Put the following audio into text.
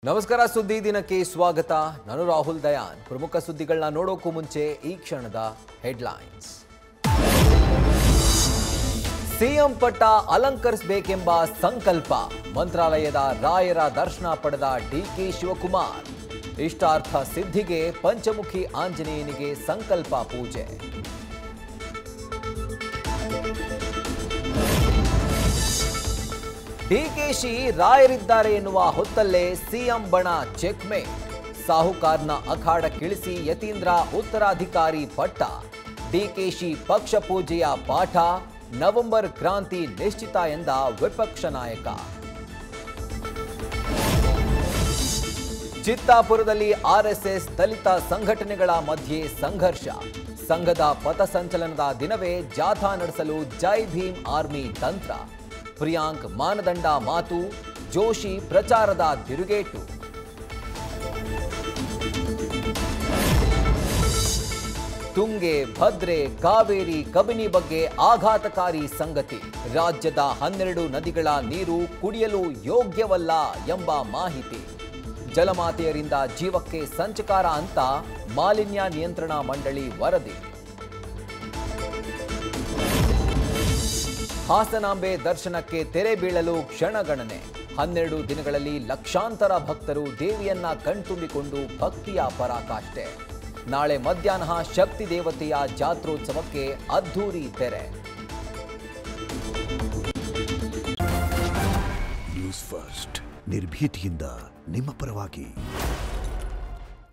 ನಮಸ್ಕಾರ ಸುದ್ದಿ ದಿನಕ್ಕೆ ಸ್ವಾಗತ ನಾನು ರಾಹುಲ್ ದಯಾನ್ ಪ್ರಮುಖ ಸುದ್ದಿಗಳನ್ನ ನೋಡೋಕು ಮುಂಚೆ ಈ ಕ್ಷಣದ ಹೆಡ್ಲೈನ್ಸ್ ಸಿಎಂ ಪಟ್ಟ ಅಲಂಕರಿಸಬೇಕೆಂಬ ಸಂಕಲ್ಪ ಮಂತ್ರಾಲಯದ ರಾಯರ ದರ್ಶನ ಪಡೆದ ಡಿಕೆ ಶಿವಕುಮಾರ್ ಇಷ್ಟಾರ್ಥ ಸಿದ್ಧಿಗೆ ಪಂಚಮುಖಿ ಆಂಜನೇಯನಿಗೆ ಸಂಕಲ್ಪ ಪೂಜೆ ಡಿಕೆಶಿ ರಾಯರಿದ್ದಾರೆ ಎನ್ನುವ ಹೊತ್ತಲ್ಲೇ ಸಿಎಂ ಬಣ ಚೆಕ್ಮೇಟ್ ಸಾಹುಕಾರ್ನ ಅಖಾಡಕ್ಕಿಳಿಸಿ ಯತೀಂದ್ರ ಉತ್ತರಾಧಿಕಾರಿ ಪಟ್ಟ ಡಿಕೆಶಿ ಪಕ್ಷ ಪೂಜೆಯ ಪಾಠ ನವೆಂಬರ್ ಕ್ರಾಂತಿ ನಿಶ್ಚಿತ ಎಂದ ವಿಪಕ್ಷ ನಾಯಕ ಚಿತ್ತಾಪುರದಲ್ಲಿ ಆರ್ಎಸ್ಎಸ್ ದಲಿತ ಸಂಘಟನೆಗಳ ಮಧ್ಯೆ ಸಂಘರ್ಷ ಸಂಘದ ಪಥಸಂಚಲನದ ದಿನವೇ ಜಾಥಾ ನಡೆಸಲು ಜೈ ಭೀಮ್ ಆರ್ಮಿ ತಂತ್ರ ಪ್ರಿಯಾಂಕ್ ಮಾನದಂಡ ಮಾತು ಜೋಶಿ ಪ್ರಚಾರದ ತಿರುಗೇಟು ತುಂಗೆ ಭದ್ರೆ ಕಾವೇರಿ ಕಬಿನಿ ಬಗ್ಗೆ ಆಘಾತಕಾರಿ ಸಂಗತಿ ರಾಜ್ಯದ 12 ನದಿಗಳ ನೀರು ಕುಡಿಯಲು ಯೋಗ್ಯವಲ್ಲ ಎಂಬ ಮಾಹಿತಿ ಜಲಮಾತೆಯರಿಂದ ಜೀವಕ್ಕೆ ಸಂಚಕಾರ ಅಂತ ಮಾಲಿನ್ಯ ನಿಯಂತ್ರಣ ಮಂಡಳಿ ವರದಿ ಹಾಸನಾಂಬೆ ದರ್ಶನಕ್ಕೆ ತೆರೆ ಬೀಳಲು ಕ್ಷಣಗಣನೆ 12 ದಿನಗಳಲ್ಲಿ ಲಕ್ಷಾಂತರ ಭಕ್ತರು ದೇವಿಯನ್ನ ಕಣ್ತುಂಬಿಕೊಂಡು ಭಕ್ತಿಯ ಪರಾಕಾಷ್ಠೆ ನಾಳೆ ಮಧ್ಯಾಹ್ನ ಶಕ್ತಿ ದೇವತೆಯ ಜಾತ್ರೋತ್ಸವಕ್ಕೆ ಅದ್ಧೂರಿ ತೆರೆ ನ್ಯೂಸ್ ಫಸ್ಟ್ ನಿರ್ಭೀತಿಯಿಂದ ನಿಮ್ಮ ಪರವಾಗಿ